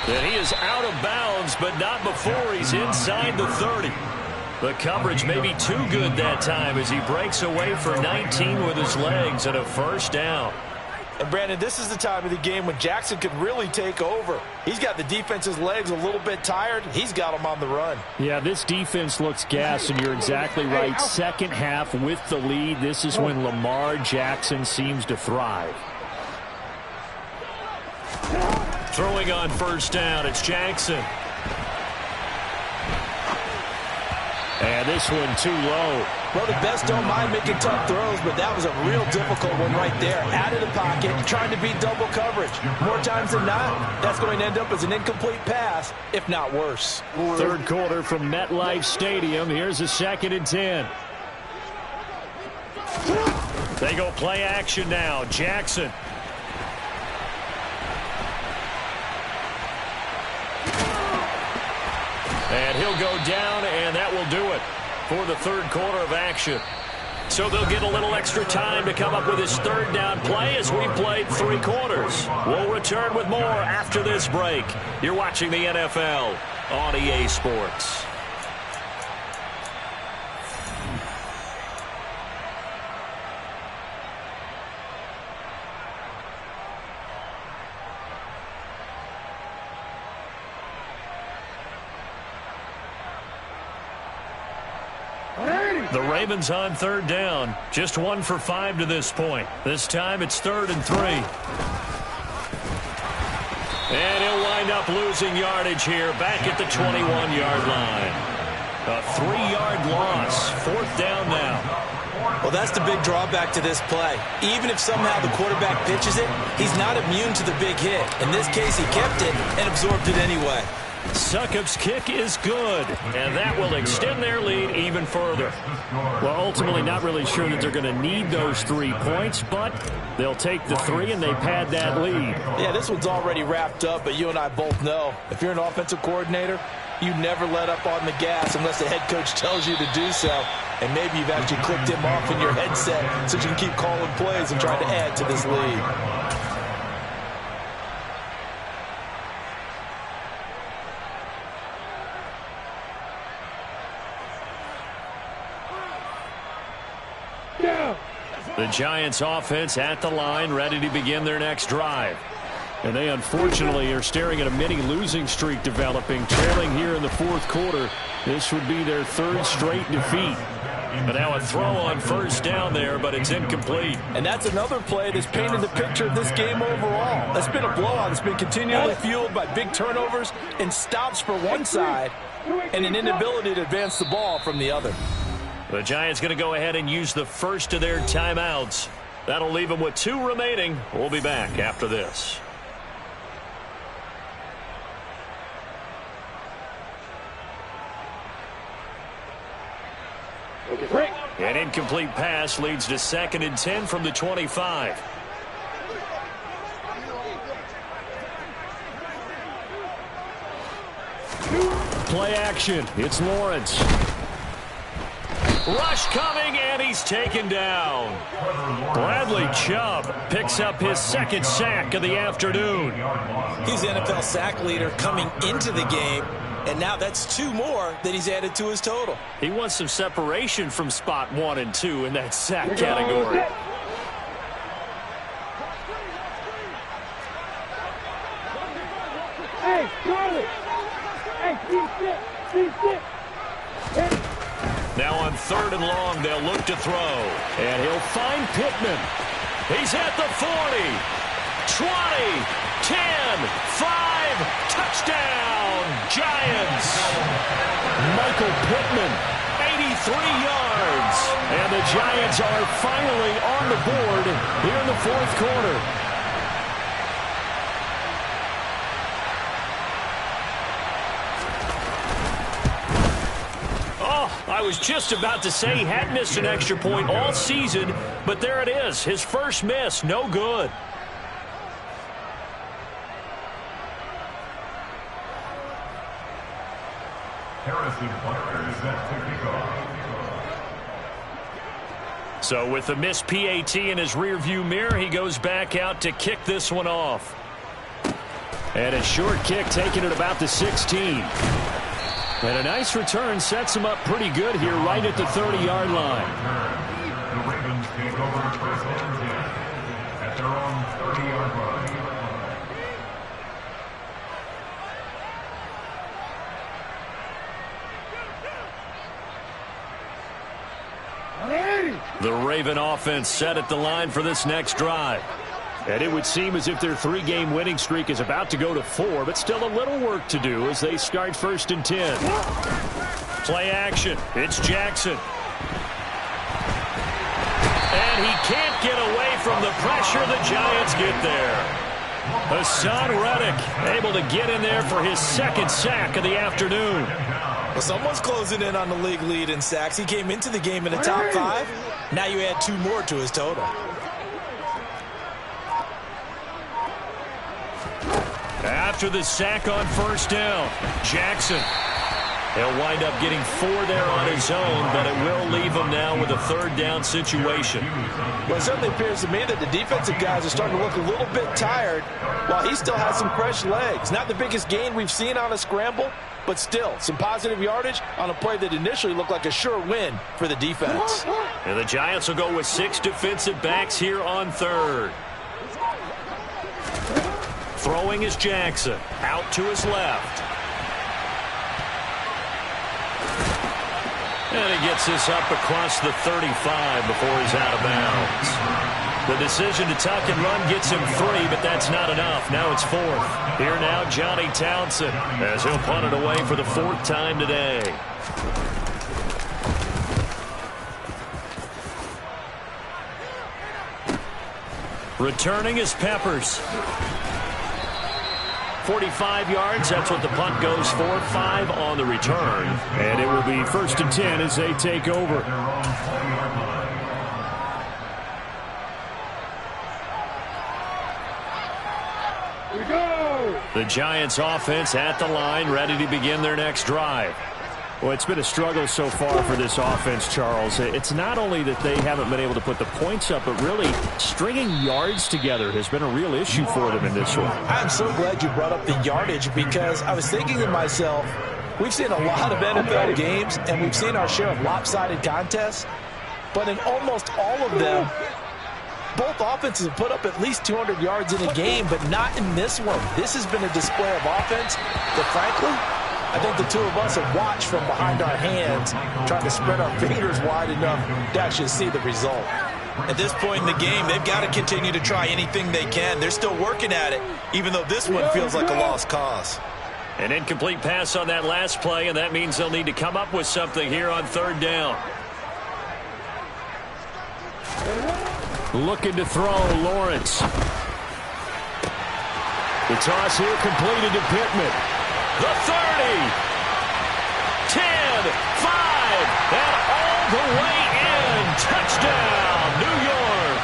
A: And he is out of bounds, but not before he's inside the 30. The coverage may be too good that time as he breaks away for 19 with his legs and a 1st down.
B: And, Brandon, this is the time of the game when Jackson could really take over. He's got the defense's legs a little bit tired. He's got them on the run.
E: Yeah, this defense looks gassed, and you're exactly right. 2nd half with the lead. This is when Lamar Jackson seems to thrive.
A: Throwing on 1st down, it's Jackson. And this one too low.
B: Well, the best don't mind making tough throws, but that was a real difficult one right there. Out of the pocket, trying to beat double coverage. More times than not, that's going to end up as an incomplete pass, if not worse.
E: 3rd quarter from MetLife Stadium. Here's a 2nd and 10.
A: They go play action now. Jackson. And he'll go down, and that will do it for the 3rd quarter of action. So they'll get a little extra time to come up with his 3rd down play as we've played 3 quarters. We'll return with more after this break. You're watching the NFL on EA Sports. The Ravens on 3rd down. Just 1 for 5 to this point. This time it's 3rd and 3. And he'll wind up losing yardage here back at the 21-yard line. A 3-yard loss. 4th down now.
B: Well, that's the big drawback to this play. Even if somehow the quarterback pitches it, he's not immune to the big hit. In this case, he kept it and absorbed it anyway.
A: Succop's kick is good, and that will extend their lead even further.
E: Well, ultimately not really sure that they're going to need those 3 points, but they'll take the 3 and they pad that lead.
B: Yeah, this one's already wrapped up, but you and I both know if you're an offensive coordinator, you never let up on the gas unless the head coach tells you to do so. And maybe you've actually clicked him off in your headset so you can keep calling plays and trying to add to this lead.
A: The Giants offense at the line, ready to begin their next drive.
E: And they unfortunately are staring at a mini losing streak developing, trailing here in the fourth quarter. This would be their third straight defeat.
A: And now a throw on first down there, but it's incomplete.
B: And that's another play that's painted the picture of this game overall. That's been a blowout. It's been continually fueled by big turnovers and stops for one side and an inability to advance the ball from the other.
A: The Giants going to go ahead and use the first of their timeouts. That'll leave them with 2 remaining. We'll be back after this. An incomplete pass leads to 2nd and 10 from the 25.
E: Play action. It's Lawrence.
A: Rush coming, and he's taken down. Bradley Chubb picks up his 2nd sack of the afternoon.
B: He's the NFL sack leader coming into the game, and now that's 2 more that he's added to his total.
A: He wants some separation from spot 1 and 2 in that sack category.
D: Hey, Charlie! Hey, see sit.
A: Now on 3rd and long, they'll look to throw.
E: And he'll find Pittman.
A: He's at the 40, 20, 10, 5, touchdown, Giants.
E: Michael Pittman,
A: 83 yards.
E: and the Giants are finally on the board here in the fourth quarter.
A: I was just about to say he had missed an extra point all season, but there it is. His first miss, no good.
C: Harrison Butker is set to kick off.
A: So with the missed PAT in his rearview mirror, he goes back out to kick this one off.
E: And a short kick taken at about the 16. And a nice return sets him up pretty good here right at the 30-yard line.
C: The Ravens take over 1st and 10 at their own 30-yard line.
A: The Raven offense set at the line for this next drive.
E: And it would seem as if their 3-game winning streak is about to go to 4, but still a little work to do as they start 1st and 10.
A: Play action. It's Jackson. And he can't get away from the pressure. The Giants get there. Hassan Reddick able to get in there for his 2nd sack of the afternoon.
B: Well, someone's closing in on the league lead in sacks. He came into the game in the top 5. Now you add 2 more to his total.
A: After the sack on 1st down, Jackson. He'll wind up getting 4 there on his own, but it will leave him now with a 3rd down situation.
B: Well, it certainly appears to me that the defensive guys are starting to look a little bit tired while he still has some fresh legs. Not the biggest gain we've seen on a scramble, but still some positive yardage on a play that initially looked like a sure win for the defense.
A: And the Giants will go with 6 defensive backs here on 3rd. Throwing is Jackson. Out to his left. And he gets this up across the 35 before he's out of bounds. The decision to tuck and run gets him 3, but that's not enough. Now it's 4th. Here now, Johnny Townsend, as he'll punt it away for the 4th time today. Returning is Peppers. 45 yards, that's what the punt goes for. 5 on the return.
E: And it will be 1st and 10 as they take over.
D: Here we go!
A: The Giants offense at the line, ready to begin their next drive.
E: Well, it's been a struggle so far for this offense, Charles. It's not only that they haven't been able to put the points up, but really stringing yards together has been a real issue for them in this one.
B: I'm so glad you brought up the yardage because I was thinking to myself, we've seen a lot of NFL games and we've seen our share of lopsided contests, but in almost all of them, Both offenses have put up at least 200 yards in a game, but not in this one. This has been a display of offense that, frankly, I think the two of us have watched from behind our hands, trying to spread our fingers wide enough to actually see the result.
F: At this point in the game, they've got to continue to try anything they can. They're still working at it, even though this one feels like a lost cause.
A: An incomplete pass on that last play, and that means they'll need to come up with something here on third down.
E: Looking to throw, Lawrence. The toss here completed to Pittman.
A: The 30, 10, 5, and all the way in. Touchdown, New York.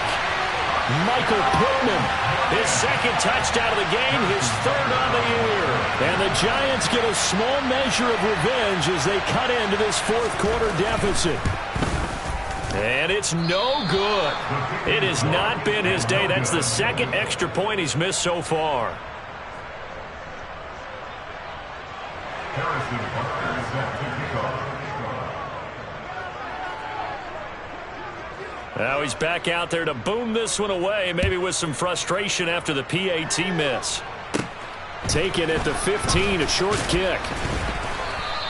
E: Michael Pittman.
A: His second touchdown of the game, his third on the year.
E: And the Giants get a small measure of revenge as they cut into this fourth quarter deficit.
A: And it's no good. It has not been his day. That's the second extra point he's missed so far. Now he's back out there to boom this one away, maybe with some frustration after the PAT miss.
E: Taken at the 15, a short kick.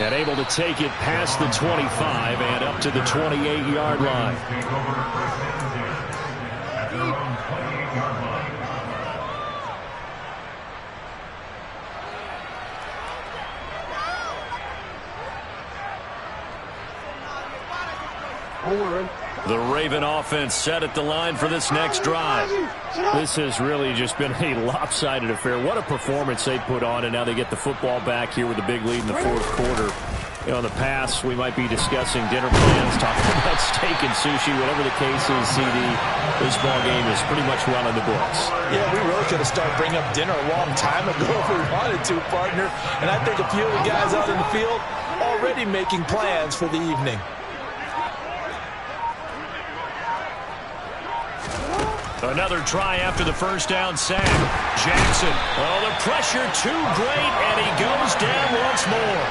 E: And able to take it past the 25 and up to the 28-yard line.
A: The Raven offense set at the line for this next drive.
E: This has really just been a lopsided affair. What a performance they put on, and now they get the football back here with a big lead in the fourth quarter. You know, in the past, we might be discussing dinner plans, talking about steak and sushi, whatever the case is, CD. This ball game is pretty much well in the books.
B: Yeah, we really could have started bringing up dinner a long time ago if we wanted to, partner. And I think a few of the guys out in the field already making plans for the evening.
A: Another try after the first down sack. Jackson. Oh, the pressure too great, and he goes down once more.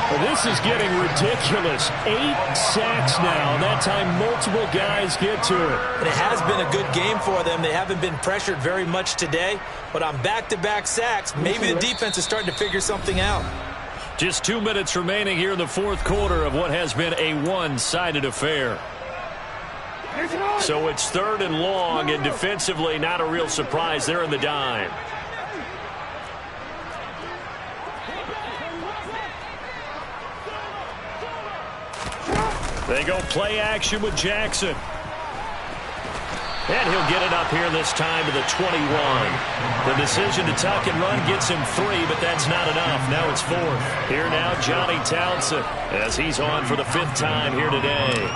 E: Well, this is getting ridiculous. 8 sacks now. That time multiple guys get to it.
F: And it has been a good game for them. They haven't been pressured very much today, but on back-to-back sacks, maybe the defense is starting to figure something out.
A: Just 2 minutes remaining here in the fourth quarter of what has been a one-sided affair. So it's third and long, and defensively not a real surprise. They're in the dime. They go play action with Jackson. And he'll get it up here this time to the 21. The decision to tuck and run gets him 3, but that's not enough. Now it's 4th. Here now, Johnny Townsend, as he's on for the 5th time here today.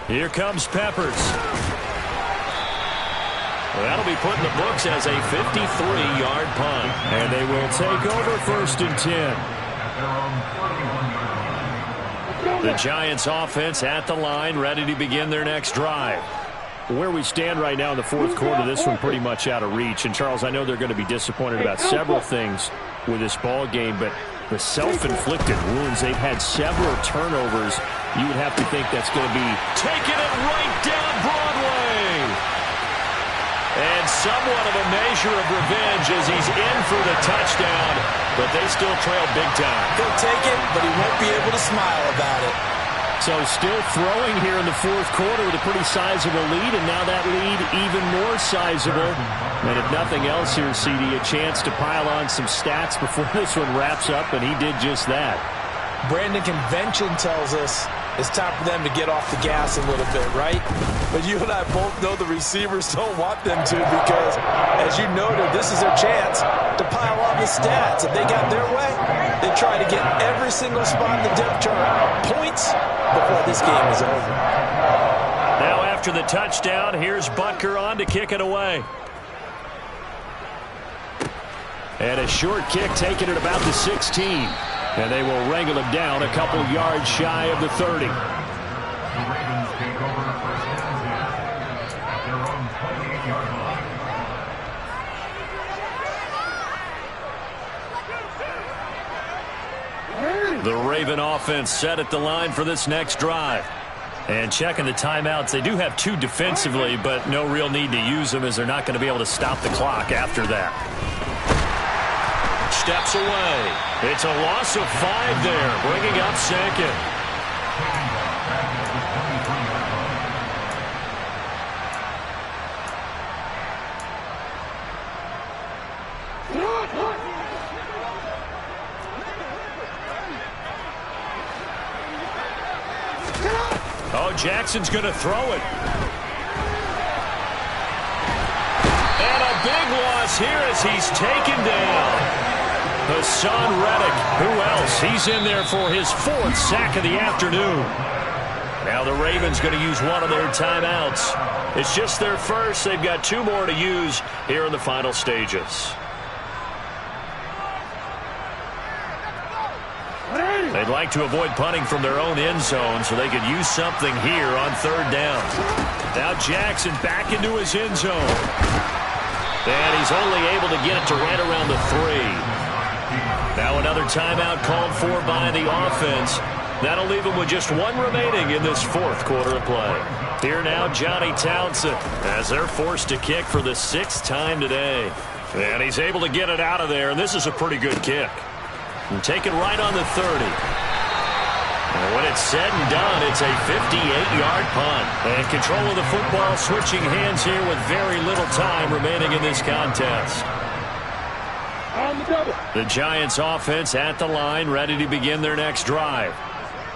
A: Here comes Peppers. Well, that'll be put in the books as a 53-yard punt.
E: And they will take over 1st and 10.
A: The Giants offense at the line, ready to begin their next drive.
E: Where we stand right now in the fourth quarter, this one pretty much out of reach. And, Charles, I know they're going to be disappointed about several things with this ball game, but the self-inflicted wounds, they've had several turnovers. You would have to think that's going to be
A: taking it right down Broadway. And somewhat of a measure of revenge as he's in for the touchdown, but they still trail big time.
F: He'll take it, but he won't be able to smile about it.
E: So still throwing here in the fourth quarter with a pretty sizable lead, and now that lead even more sizable. And if nothing else here, CD, a chance to pile on some stats before this one wraps up, and he did just that.
B: Brandon, convention tells us it's time for them to get off the gas a little bit, right? But you and I both know the receivers don't want them to because, as you noted, this is their chance to pile on the stats. If they got their way, they try to get every single spot in the depth chart points before this game is over.
A: Now after the touchdown, here's Butker on to kick it away.
E: And a short kick taken at about the 16. And they will wrangle him down a couple yards shy of the 30.
C: The Ravens take over 1st and 10 at their own 28-yard line.
A: The Raven offense set at the line for this next drive. And checking the timeouts, they do have 2 defensively, but no real need to use them as they're not going to be able to stop the clock after that. Steps away. It's a loss of 5 there, bringing up second. Oh, Jackson's going to throw it. And a big loss here as he's taken down. Hassan Reddick, who else? He's in there for his 4th sack of the afternoon. Now the Ravens going to use one of their timeouts. It's just their first. They've got 2 more to use here in the final stages. They'd like to avoid punting from their own end zone so they could use something here on 3rd down. Now Jackson back into his end zone. And he's only able to get it to right around the 3. Now another timeout called for by the offense. That'll leave them with just 1 remaining in this 4th quarter of play. Here now Johnny Townsend as they're forced to kick for the 6th time today. And he's able to get it out of there, and this is a pretty good kick. And take it right on the 30. And when it's said and done, it's a 58-yard punt. And control of the football switching hands here with very little time remaining in this contest. The Giants offense at the line, ready to begin their next drive.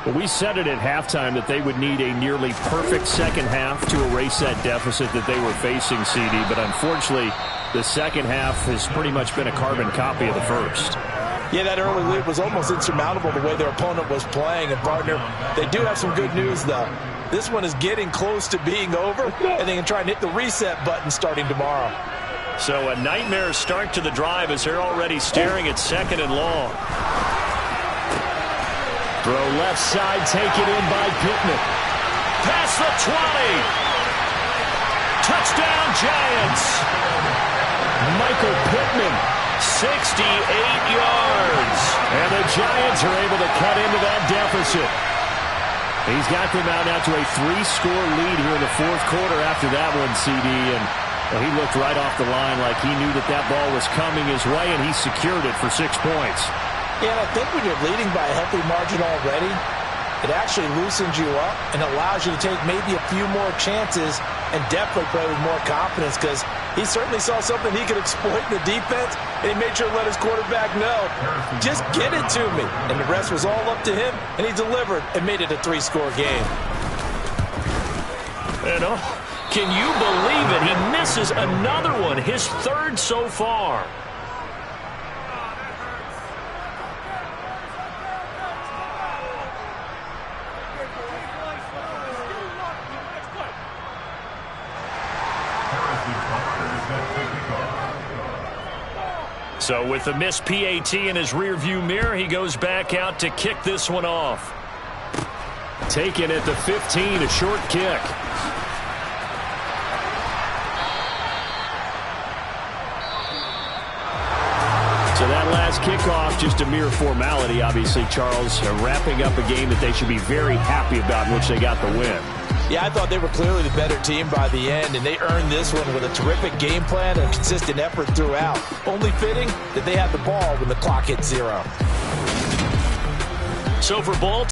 E: Well, we said it at halftime that they would need a nearly perfect second half to erase that deficit that they were facing, CD. But unfortunately, the second half has pretty much been a carbon copy of the first.
B: Yeah, that early lead was almost insurmountable the way their opponent was playing. And, partner, they do have some good news, though. This one is getting close to being over, and they can try and hit the reset button starting tomorrow.
A: So a nightmare start to the drive as they're already staring at 2nd and long.
E: Throw left side, taken in by Pittman.
A: Past the 20. Touchdown, Giants.
E: Michael Pittman,
A: 68 yards.
E: And the Giants are able to cut into that deficit. He's got them out now to a 3-score lead here in the 4th quarter after that one, CD. And he looked right off the line like he knew that that ball was coming his way, and he secured it for 6 points.
B: Yeah, and I think when you're leading by a healthy margin already, it actually loosens you up and allows you to take maybe a few more chances and definitely play with more confidence, because he certainly saw something he could exploit in the defense, and he made sure to let his quarterback know, just get it to me. And the rest was all up to him, and he delivered and made it a 3-score game.
A: And can you believe it? He misses another one, his 3rd so far. So with the missed PAT in his rearview mirror, he goes back out to kick this one off.
E: Taken at the 15, a short kick. So that last kickoff, just a mere formality, obviously, Charles, wrapping up a game that they should be very happy about, in which they got the win.
B: Yeah, I thought they were clearly the better team by the end, and they earned this one with a terrific game plan and consistent effort throughout. Only fitting that they had the ball when the clock hit 0.
A: So for Baltimore,